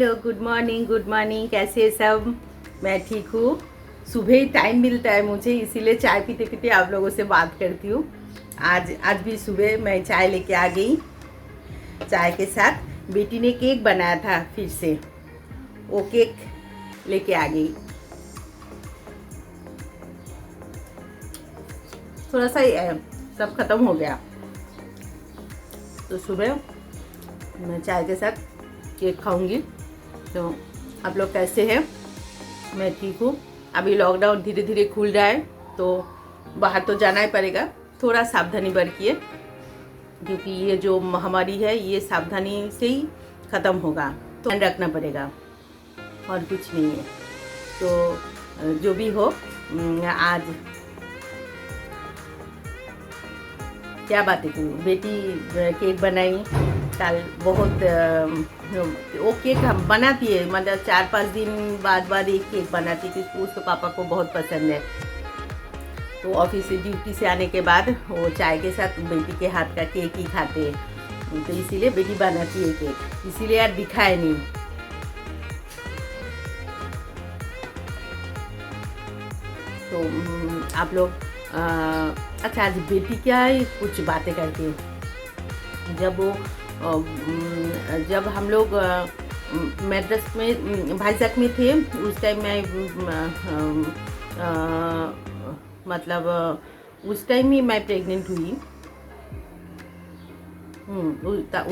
Hello, good morning. कैसे हैं सब? मैं ठीक हूँ। सुबह ही टाइम मिलता है मुझे, इसीलिए चाय पीते पीते आप लोगों से बात करती हूँ। आज भी सुबह मैं चाय लेके आ गई। चाय के साथ बेटी ने केक बनाया था, फिर से वो केक लेके आ गई। थोड़ा सा ही है, सब खत्म हो गया। तो सुबह मैं चाय के साथ केक खाऊंगी। तो आप लोग कैसे हैं? मैं ठीक हूँ। अभी लॉकडाउन धीरे धीरे खुल रहा है, तो बाहर तो जाना ही पड़ेगा। थोड़ा सावधानी बरतिए, क्योंकि ये जो महामारी है ये सावधानी से ही ख़त्म होगा। तो ध्यान रखना पड़ेगा और कुछ नहीं है। तो जो भी हो, आज क्या बातें करूँ। बेटी केक बनाई कल। बहुत वो केक हम बनाती है, मतलब 4-5 दिन बाद एक केक बनाती है, क्योंकि उसके पापा को बहुत पसंद है। तो ऑफिस से ड्यूटी से आने के बाद वो चाय के साथ बेटी के हाथ का केक ही खाते हैं। तो इसीलिए बेटी बनाती है केक, इसीलिए यार दिखाए नहीं। तो आप लोग अच्छा, आज बेटी क्या कुछ बातें करती है। जब हम लोग मद्रास में भाईजैक में थे, उस टाइम मैं मतलब उस टाइम ही मैं प्रेग्नेंट हुई।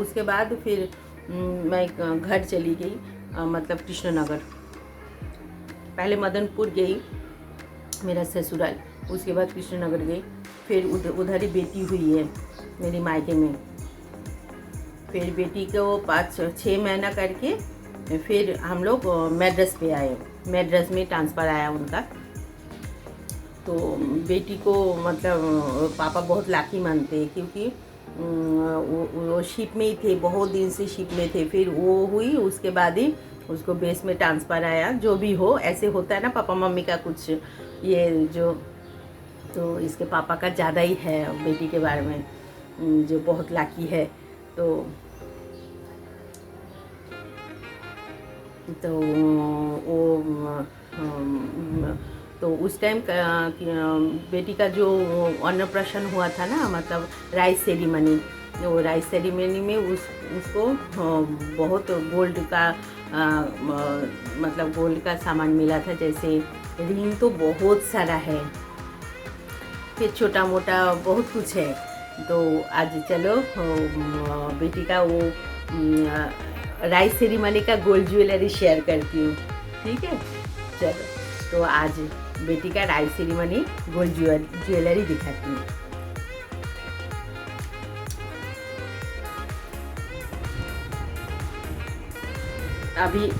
उसके बाद फिर मैं घर चली गई, मतलब कृष्णनगर। पहले मदनपुर गई, मेरा ससुराल। उसके बाद कृष्णनगर गई, फिर उधर ही बेटी हुई है मेरी मायके में। फिर बेटी को 5-6 महीना करके फिर हम लोग मद्रास पे आए। मद्रास में ट्रांसफ़र आया उनका। तो बेटी को मतलब पापा बहुत लाकी मानते हैं, क्योंकि वो शिप में ही थे, बहुत दिन से शिप में थे। फिर वो हुई, उसके बाद ही उसको बेस में ट्रांसफ़र आया। जो भी हो, ऐसे होता है ना पापा मम्मी का कुछ ये जो। तो इसके पापा का ज़्यादा ही है बेटी के बारे में, जो बहुत लाकी है। तो वो तो उस टाइम बेटी का जो अन्नप्राशन हुआ था ना, मतलब राइस सेरेमनी। वो राइस सेरेमनी में उसको बहुत गोल्ड का मतलब गोल्ड का सामान मिला था। जैसे रिंग तो बहुत सारा है, फिर छोटा मोटा बहुत कुछ है। तो आज चलो बेटी का वो राइस सेरेमनी का गोल्ड ज्वेलरी शेयर करती हूँ, ठीक है। चलो, तो आज बेटी का राइस सेरेमनी गोल्ड ज्वेलरी दिखाती हूँ। अभी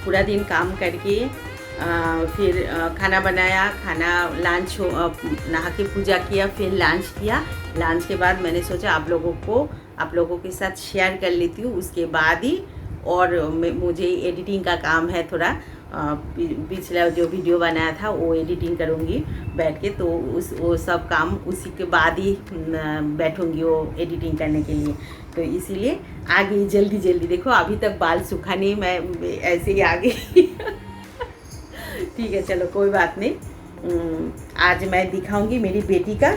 पूरा दिन काम करके फिर खाना बनाया, खाना लंच नहा के पूजा किया, फिर लंच किया। लंच के बाद मैंने सोचा आप लोगों के साथ शेयर कर लेती हूँ। उसके बाद ही और मुझे एडिटिंग का काम है थोड़ा। पिछला जो वीडियो बनाया था वो एडिटिंग करूँगी बैठ के। तो वो सब काम उसी के बाद ही बैठूँगी वो एडिटिंग करने के लिए। तो इसीलिए आ गई जल्दी। देखो अभी तक बाल सूखा नहीं, मैं ऐसे ही आ गई। ठीक है, चलो कोई बात नहीं। आज मैं दिखाऊंगी मेरी बेटी का।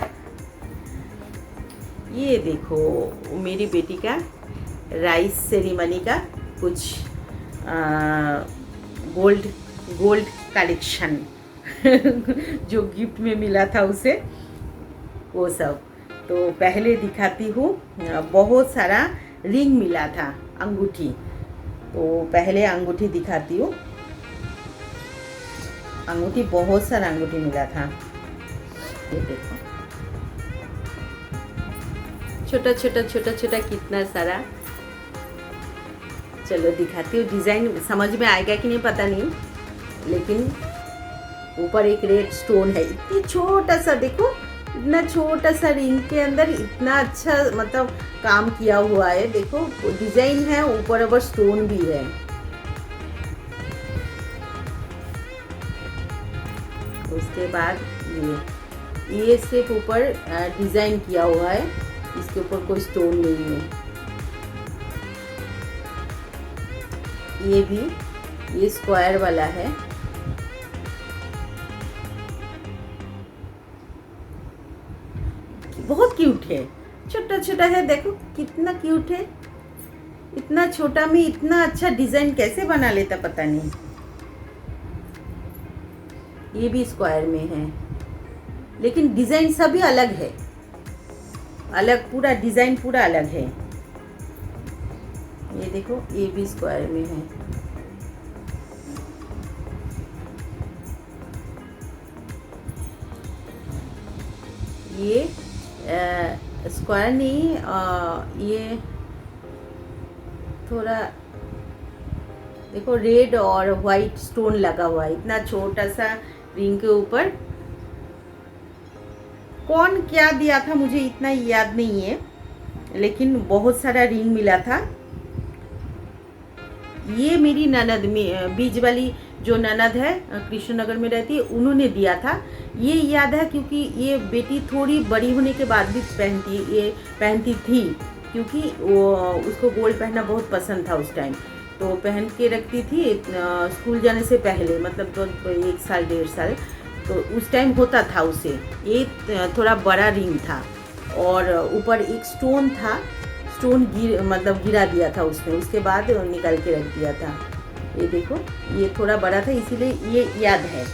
ये देखो मेरी बेटी का राइस सेरेमनी का कुछ गोल्ड कलेक्शन जो गिफ्ट में मिला था उसे, वो सब। तो पहले दिखाती हूँ। बहुत सारा रिंग मिला था, अंगूठी। तो पहले अंगूठी दिखाती हूँ। अंगूठी बहुत सारा अंगूठी मिला था। ये देखो, छोटा कितना सारा। चलो दिखाती हूँ। डिज़ाइन समझ में आएगा कि नहीं पता नहीं, लेकिन ऊपर एक रेड स्टोन है। इतनी छोटा सा, देखो इतना छोटा सा रिंग के अंदर इतना अच्छा मतलब काम किया हुआ है। देखो डिज़ाइन है, ऊपर ऊपर स्टोन भी है। उसके बाद ये सिर्फ ऊपर डिज़ाइन किया हुआ है, इसके ऊपर कोई स्टोन नहीं है। ये भी, ये स्क्वायर वाला है। बहुत क्यूट है, छोटा छोटा है, देखो कितना क्यूट है। इतना छोटा में इतना अच्छा डिजाइन कैसे बना लेता पता नहीं। ये भी स्क्वायर में है, लेकिन डिजाइन सभी अलग है, अलग, पूरा डिजाइन पूरा अलग है। ये देखो, ये भी स्क्वायर में है। ये स्क्वायर नहीं, ये थोड़ा देखो रेड और वाइट स्टोन लगा हुआ है, इतना छोटा सा रिंग के ऊपर। कौन क्या दिया था मुझे इतना याद नहीं है, लेकिन बहुत सारा रिंग मिला था। ये मेरी ननद में, बीच वाली जो ननद है कृष्णनगर में रहती है, उन्होंने दिया था। ये याद है क्योंकि ये बेटी थोड़ी बड़ी होने के बाद भी पहनती थी, क्योंकि वो उसको गोल्ड पहनना बहुत पसंद था उस टाइम, तो पहन के रखती थी स्कूल जाने से पहले, मतलब 1 साल 1.5 साल, तो उस टाइम होता था उसे। ये थोड़ा बड़ा रिंग था और ऊपर एक स्टोन था, स्टोन गिरा दिया था उसने, उसके बाद निकाल के रख दिया था। ये देखो, ये थोड़ा बड़ा था इसीलिए ये याद है।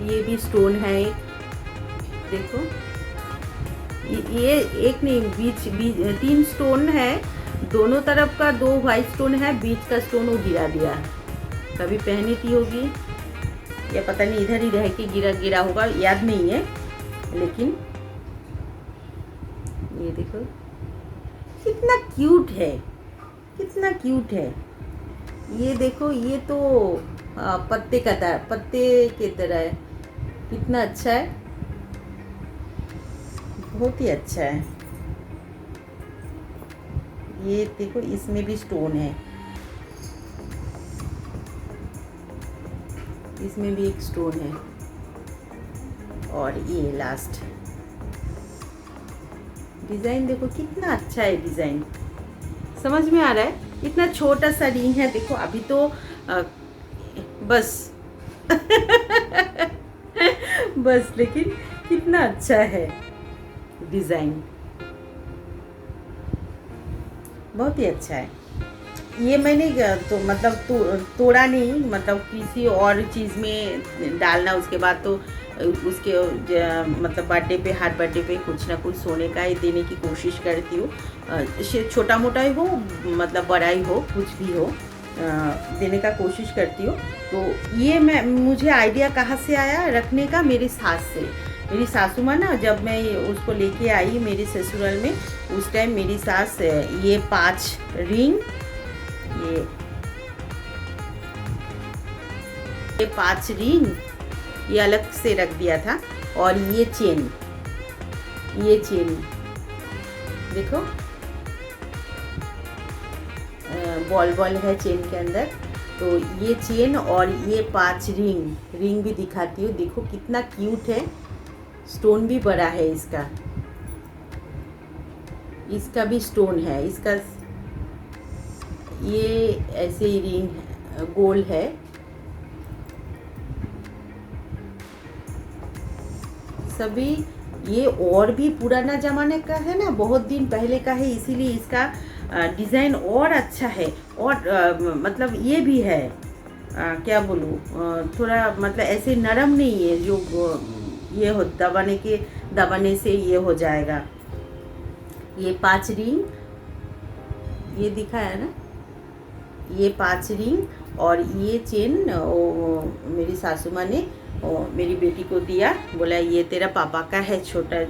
ये भी स्टोन है एक, देखो ये एक नहीं, बीच 3 स्टोन है, दोनों तरफ का 2 वाइट स्टोन है, बीच का स्टोन वो गिरा दिया। कभी पहनी थी होगी या पता नहीं, इधर ही रह के गिरा होगा, याद नहीं है। लेकिन ये देखो कितना क्यूट है, कितना क्यूट है। ये देखो, ये तो पत्ते के तरह है, कितना अच्छा है, बहुत ही अच्छा है। ये देखो, इसमें भी स्टोन है, इसमें भी एक स्टोन है। और ये लास्ट डिज़ाइन देखो कितना अच्छा है, डिज़ाइन समझ में आ रहा है। इतना छोटा सा रिंग है, देखो अभी तो बस बस, लेकिन कितना अच्छा है डिज़ाइन, बहुत ही अच्छा है। ये मैंने तो मतलब तोड़ा नहीं, मतलब किसी और चीज़ में डालना, उसके बाद तो उसके मतलब बर्थडे पे, हर बर्थडे पे कुछ ना कुछ सोने का ही देने की कोशिश करती हूँ, छोटा मोटा ही हो मतलब बड़ा ही हो, कुछ भी हो, देने का कोशिश करती हूँ। तो ये मुझे आइडिया कहाँ से आया रखने का, मेरी सास से। मेरी सासू माँ ना, जब मैं उसको लेके आई मेरे ससुराल में, उस टाइम मेरी सास ये 5 रिंग, ये 5 रिंग ये अलग से रख दिया था। और ये चेन देखो, बॉल है चेन के अंदर, तो ये चेन और ये 5 रिंग भी दिखाती हूँ। देखो कितना क्यूट है, स्टोन भी बड़ा है इसका भी स्टोन है, इसका ये ऐसे ही रिंग गोल है। सभी ये और भी पुराना ज़माने का है ना, बहुत दिन पहले का है, इसीलिए इसका डिज़ाइन और अच्छा है। और मतलब ये भी है, क्या बोलूँ, थोड़ा मतलब ऐसे नरम नहीं है जो ये हो दबाने से ये हो जाएगा। ये 5 रिंग ये दिखा है ना, ये 5 रिंग और ये चेन मेरी सासू माँ ने मेरी बेटी को दिया, बोला ये तेरा पापा का है, छोटा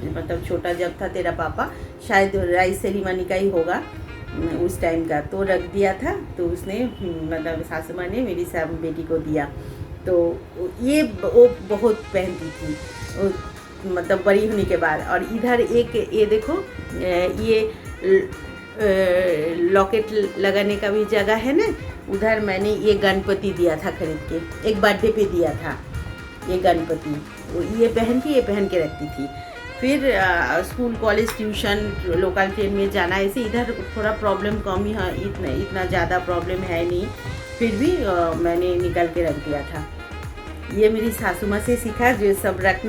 जब था तेरा पापा, शायद राइस सेरेमनी का ही होगा उस टाइम का, तो रख दिया था। तो उसने मतलब सासू माँ ने मेरी बेटी को दिया। तो ये वो बहुत पहनती थी मतलब बड़ी होने के बाद। और इधर एक ये देखो, ये लॉकेट लगाने का भी जगह है ना, उधर मैंने ये गणपति दिया था खरीद के, एक बर्थडे पे दिया था ये गणपति। ये पहन के रखती थी। फिर school college tuition local train में जाना, ऐसे इधर थोड़ा प्रॉब्लम कम ही है, इतना ज़्यादा प्रॉब्लम है नहीं, फिर भी मैंने निकल के रख दिया था। ये मेरी सासू माँ से सीखा, जो सब रख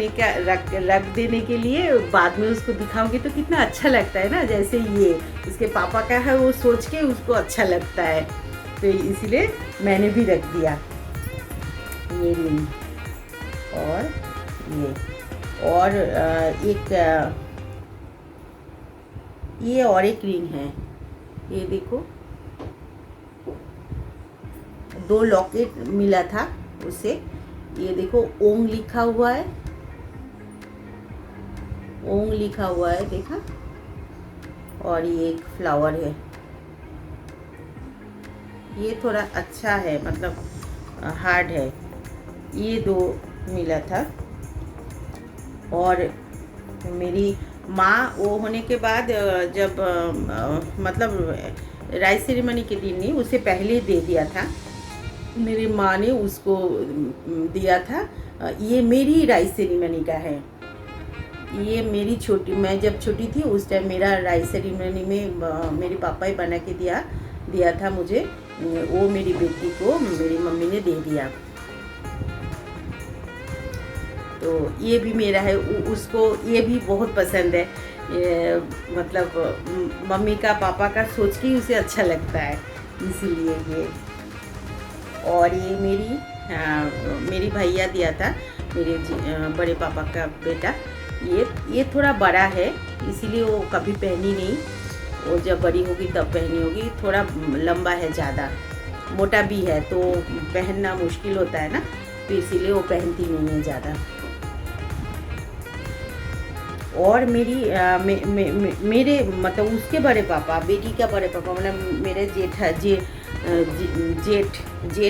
देने के लिए बाद में उसको दिखाओगे तो कितना अच्छा लगता है ना। जैसे ये उसके पापा का है, वो सोच के उसको अच्छा लगता है, तो इसलिए मैंने भी रख दिया। ये रिंग और ये और ये और एक रिंग है, ये देखो 2 लॉकेट मिला था उसे। ये देखो ओम लिखा हुआ है, ओम लिखा हुआ है, देखा। और ये एक फ्लावर है, ये थोड़ा अच्छा है, मतलब हार्ड है। ये 2 मिला था। और मेरी माँ वो होने के बाद जब मतलब राइस सेरेमनी के दिन नहीं, उससे पहले दे दिया था, मेरी माँ ने उसको दिया था। ये मेरी राइस सेरेमनी का है, ये मेरी मैं जब छोटी थी उस टाइम मेरा राइस सेरेमनी में मेरे पापा ही बना के दिया था मुझे, वो मेरी बेटी को मेरी मम्मी ने दे दिया। तो ये भी मेरा है, उसको ये भी बहुत पसंद है। मतलब मम्मी का पापा का सोच के उसे अच्छा लगता है, इसीलिए ये। और ये मेरी भैया दिया था, मेरे बड़े पापा का बेटा। ये थोड़ा बड़ा है, इसीलिए वो कभी पहनी नहीं, वो जब बड़ी होगी तब पहनी होगी। थोड़ा लंबा है, ज़्यादा मोटा भी है, तो पहनना मुश्किल होता है ना, तो इसीलिए वो पहनती नहीं है ज़्यादा। और मेरे मतलब उसके बड़े पापा, बेटी का बड़े पापा, मतलब मेरे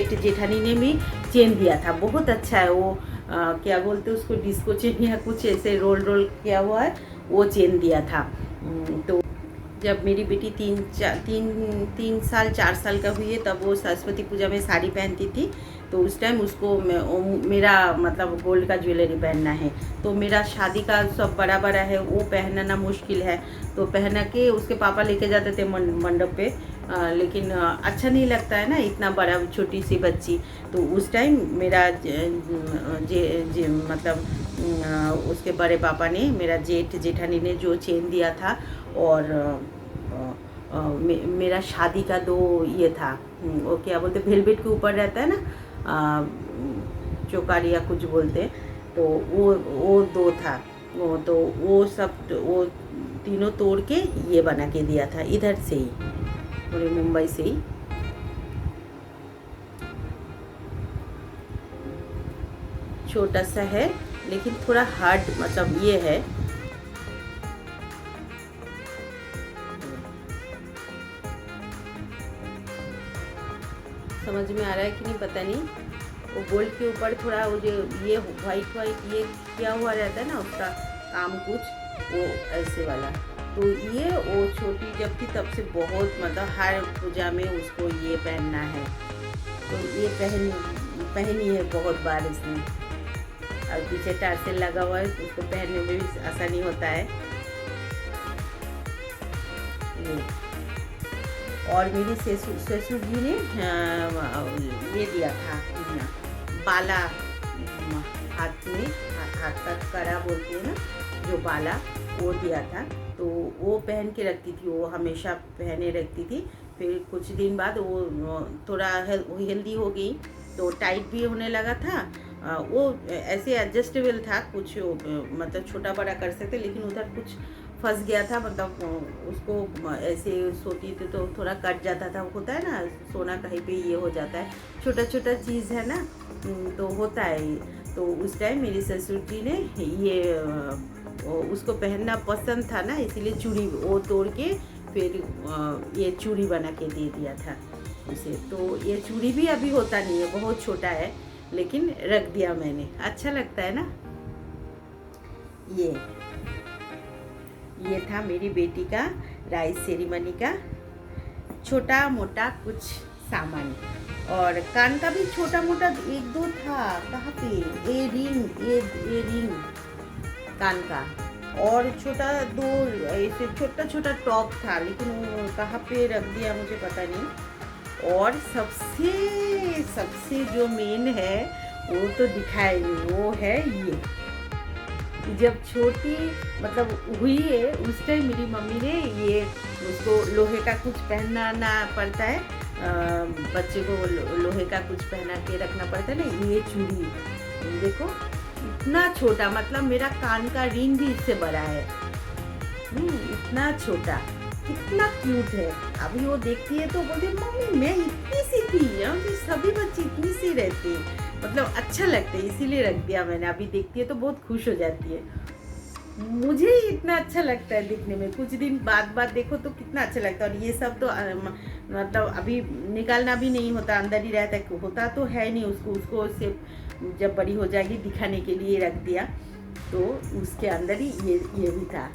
जेठानी ने भी चेन दिया था, बहुत अच्छा है वो। क्या बोलते हैं उसको, डिस्को चेन या कुछ ऐसे रोल किया हुआ है, वो चेन दिया था। तो जब मेरी बेटी 3 साल 4 साल का हुई है, तब वो सरस्वती पूजा में साड़ी पहनती थी, तो उस टाइम उसको मेरा मतलब गोल्ड का ज्वेलरी पहनना है। तो मेरा शादी का सब बड़ा है, वो पहनना मुश्किल है, तो पहना के उसके पापा लेके जाते थे मंडप पे, लेकिन अच्छा नहीं लगता है ना इतना बड़ा छोटी सी बच्ची। तो उस टाइम मेरा मतलब उसके बड़े पापा ने, मेरा जेठानी ने जो चेन दिया था, और मेरा शादी का 2 ये था, वो क्या बोलते, वेलवेट के ऊपर रहता है ना, चौकारी या कुछ बोलते, तो वो 2 था। तो वो तीनों तोड़ के ये बना के दिया था, इधर से ही, पूरे मुंबई से ही। छोटा सा है, लेकिन थोड़ा हार्ड, मतलब ये है। समझ में आ रहा है कि नहीं पता नहीं। वो गोल्ड के ऊपर थोड़ा वो जो ये वाइट ये किया हुआ रहता है ना, उसका काम कुछ वो ऐसे वाला। तो ये वो छोटी जब थी तब से बहुत, मतलब हर पूजा में उसको ये पहनना है, तो ये पहनी है बहुत बार उसने। और पीछे टार्सल लगा हुआ है, तो उसको पहनने में भी आसानी होता है। और मेरी ससुर जी ने ये दिया था, बाला, हाथ का कड़ा बोलते हैं ना, जो बाला, वो दिया था। तो वो पहन के रखती थी, वो हमेशा पहने रखती थी। फिर कुछ दिन बाद वो थोड़ा हेल्दी हो गई, तो टाइट भी होने लगा था। वो ऐसे एडजस्टेबल था, कुछ मतलब छोटा बड़ा कर सकते, लेकिन उधर कुछ फंस गया था, मतलब उसको ऐसे सोती थी तो थोड़ा कट जाता था, होता है ना, सोना कहीं पे ये हो जाता है, छोटा छोटा चीज़ है ना, तो होता है। तो उस टाइम मेरी ससुर जी ने ये उसको पहनना पसंद था ना, इसीलिए चूड़ी वो तोड़ के फिर ये चूड़ी बना के दे दिया था उसे। तो ये चूड़ी भी अभी होता नहीं है, बहुत छोटा है, लेकिन रख दिया मैंने, अच्छा लगता है ना। ये था मेरी बेटी का राइस सेरेमनी का छोटा मोटा कुछ सामान। और कान का भी छोटा मोटा 1-2 था, कहाँ पे, ये रिंग कान का, और छोटा दो ऐसे छोटा छोटा टॉप था, लेकिन वो कहाँ पे रख दिया मुझे पता नहीं। और सबसे सबसे जो मेन है वो तो दिखाई नहीं, वो है ये। जब छोटी मतलब हुई है उस टाइम मेरी मम्मी ने ये उसको लोहे का कुछ पहनाना पड़ता है, बच्चे को लोहे का कुछ पहना के रखना पड़ता है ना, ये चूड़ी देखो इतना छोटा, मतलब मेरा कान का रिंग भी इससे बड़ा है। इतना छोटा, कितना क्यूट है। अभी वो देखती है तो बोलती है मम्मी मैं इतनी सी थी, सभी बच्चे इतनी सी रहती है, मतलब अच्छा लगता है इसीलिए रख दिया मैंने। अभी देखती है तो बहुत खुश हो जाती है। मुझे ही इतना अच्छा लगता है दिखने में, कुछ दिन बाद देखो तो कितना अच्छा लगता है। और ये सब तो मतलब अभी निकालना भी नहीं होता, अंदर ही रहता है, होता तो है नहीं। उसको सिर्फ जब बड़ी हो जाएगी दिखाने के लिए रख दिया, तो उसके अंदर ही ये भी था।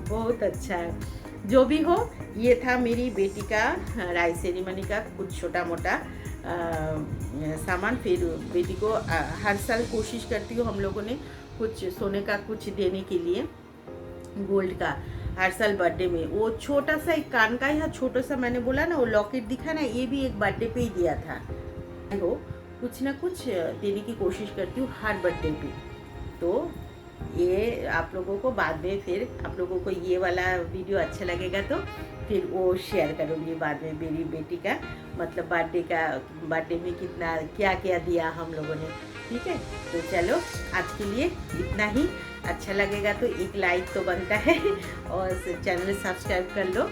बहुत अच्छा है। जो भी हो, ये था मेरी बेटी का राइस सेरेमनी का कुछ छोटा मोटा सामान। फिर बेटी को हर साल कोशिश करती हूँ हम लोगों ने कुछ सोने का कुछ देने के लिए, गोल्ड का। हर साल बर्थडे में वो छोटा सा एक कान का, यहाँ छोटा सा मैंने बोला ना वो लॉकेट दिखा ना, ये भी एक बर्थडे पे ही दिया था। हो कुछ ना कुछ देने की कोशिश करती हूँ हर बर्थडे पे। तो ये आप लोगों को बाद में, फिर आप लोगों को ये वाला वीडियो अच्छा लगेगा तो फिर वो शेयर करूँगी बाद में, मेरी बेटी का मतलब बर्थडे में कितना क्या क्या दिया हम लोगों ने। ठीक है, तो चलो आज के लिए इतना ही। अच्छा लगेगा तो एक लाइक तो बनता है और चैनल सब्सक्राइब कर लो।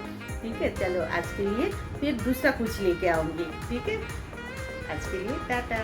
ठीक है, चलो आज के लिए फिर दूसरा कुछ लेके आऊँगी। ठीक है, आज के लिए टाटा।